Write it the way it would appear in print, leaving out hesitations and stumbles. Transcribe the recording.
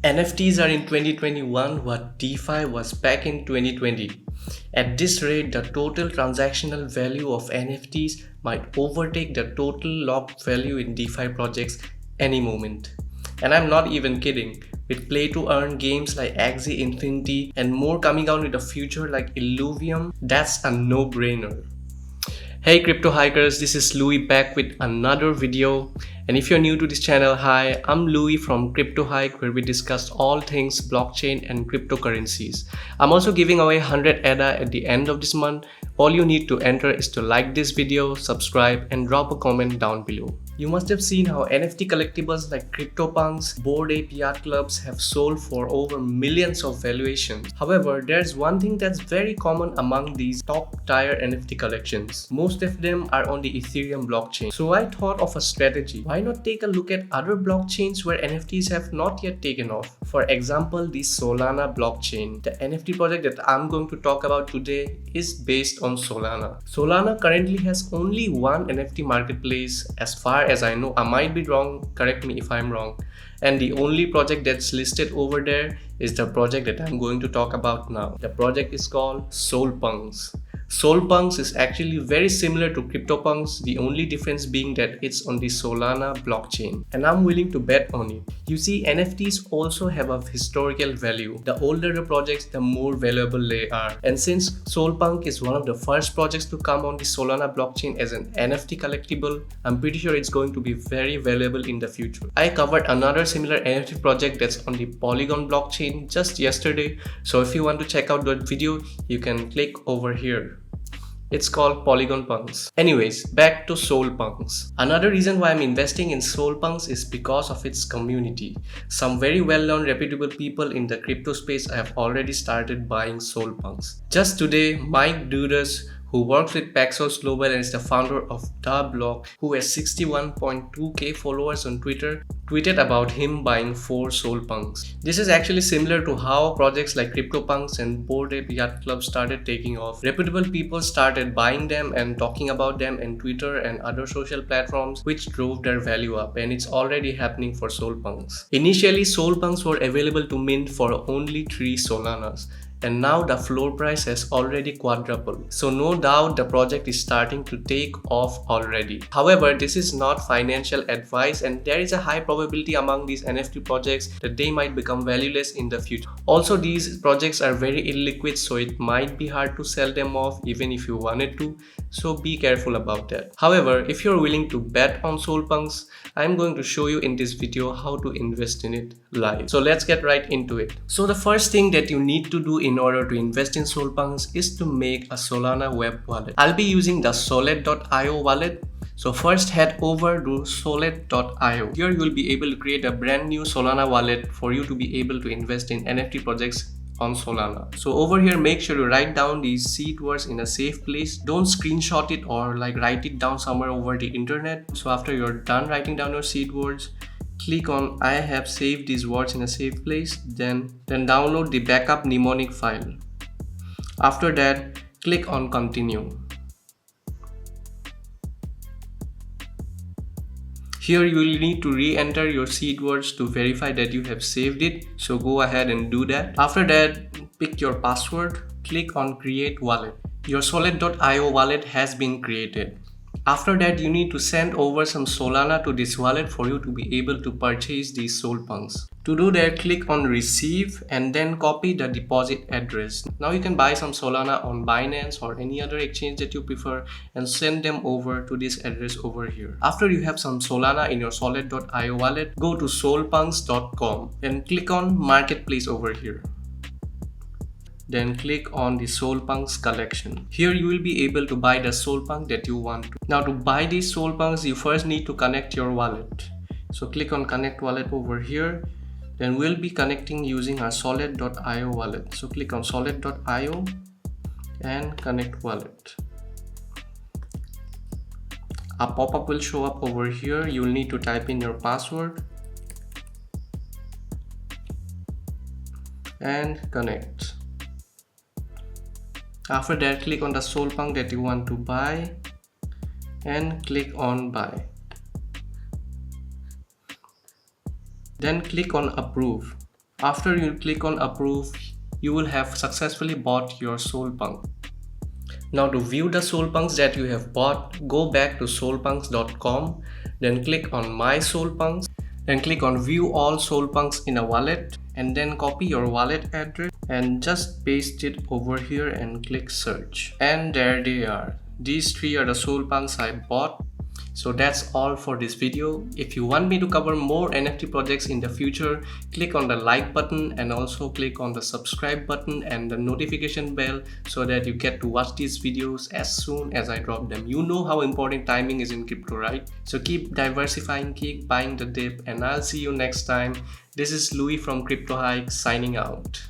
NFTs are in 2021 what DeFi was back in 2020. At this rate, the total transactional value of NFTs might overtake the total locked value in DeFi projects any moment. And I'm not even kidding. With play to earn games like Axie Infinity and more coming out in the future like Illuvium, that's a no brainer. Hey crypto hikers, this is Louis back with another video. And if you're new to this channel, hi, I'm Louis from Crypto Hike, where we discuss all things blockchain and cryptocurrencies. I'm also giving away 100 ADA at the end of this month. All you need to enter is to like this video, subscribe, and drop a comment down below. You must have seen how NFT collectibles like CryptoPunks, Bored Ape Yacht Clubs have sold for over millions of valuations. However, there's one thing that's very common among these top tier NFT collections. Most of them are on the Ethereum blockchain. So I thought of a strategy. Why not take a look at other blockchains where NFTs have not yet taken off? For example, the Solana blockchain. The NFT project that I'm going to talk about today is based on Solana. Solana currently has only one NFT marketplace as far as I know. I might be wrong, correct me if I'm wrong. And the only project that's listed over there is the project that I'm going to talk about now. The project is called SolPunks. SolPunks is actually very similar to CryptoPunks, the only difference being that it's on the Solana blockchain, and I'm willing to bet on it. You see, NFTs also have a historical value. The older the projects, the more valuable they are. And since SolPunk is one of the first projects to come on the Solana blockchain as an NFT collectible, I'm pretty sure it's going to be very valuable in the future. I covered another similar NFT project that's on the Polygon blockchain just yesterday, so if you want to check out that video, you can click over here. It's called Polygon Punks. Anyways, back to SolPunks. Another reason why I'm investing in SolPunks is because of its community. Some very well-known reputable people in the crypto space have already started buying SolPunks. Just today, Mike Dudas, who works with Paxos Global and is the founder of The Block, who has 61.2k followers on Twitter, tweeted about him buying 4 SolPunks. This is actually similar to how projects like CryptoPunks and Bored Ape Yacht Club started taking off. Reputable people started buying them and talking about them on Twitter and other social platforms, which drove their value up, and it's already happening for SolPunks. Initially, SolPunks were available to mint for only 3 Solanas. And now the floor price has already quadrupled. So no doubt the project is starting to take off already. However, this is not financial advice, and there is a high probability among these NFT projects that they might become valueless in the future. Also, these projects are very illiquid, so it might be hard to sell them off even if you wanted to. So be careful about that. However, if you're willing to bet on SolPunks, I'm going to show you in this video how to invest in it live. So let's get right into it. So the first thing that you need to do in order to invest in SolPunks is to make a Solana web wallet. I'll be using the Solid.io wallet. So first head over to Solid.io. Here you will be able to create a brand new Solana wallet for you to be able to invest in NFT projects on Solana. So over here, make sure you write down these seed words in a safe place. Don't screenshot it or write it down somewhere over the internet. So after you're done writing down your seed words, click on I have saved these words in a safe place. Then download the backup mnemonic file. After that, click on continue. Here you will need to re-enter your seed words to verify that you have saved it. So go ahead and do that. After that, pick your password. Click on create wallet. Your Solid.io wallet has been created. After that, you need to send over some Solana to this wallet for you to be able to purchase these SolPunks. To do that, click on receive and then copy the deposit address. Now you can buy some Solana on Binance or any other exchange that you prefer and send them over to this address over here. After you have some Solana in your Solid.io wallet, go to solpunks.com and click on marketplace over here. Then click on the SolPunks collection. Here you will be able to buy the SolPunk that you want to. Now to buy these SolPunks, you first need to connect your wallet. So click on connect wallet over here. Then we'll be connecting using our Solid.io wallet. So click on Solid.io and connect wallet. A pop-up will show up over here. You'll need to type in your password and connect. After that, click on the SolPunk that you want to buy and click on buy. Then click on approve. After you click on approve, you will have successfully bought your Solpunk. Now to view the Solpunks that you have bought, go back to solpunks.com, then click on My Solpunks, then click on View All Solpunks in a Wallet, and then copy your wallet address and just paste it over here and click search. And there they are. These three are the Solpunks I bought. So that's all for this video. If you want me to cover more NFT projects in the future, click on the like button and also click on the subscribe button and the notification bell so that you get to watch these videos as soon as I drop them. You know how important timing is in crypto, right? So keep diversifying, keep buying the dip, and I'll see you next time. This is Louis from Crypto Hike signing out.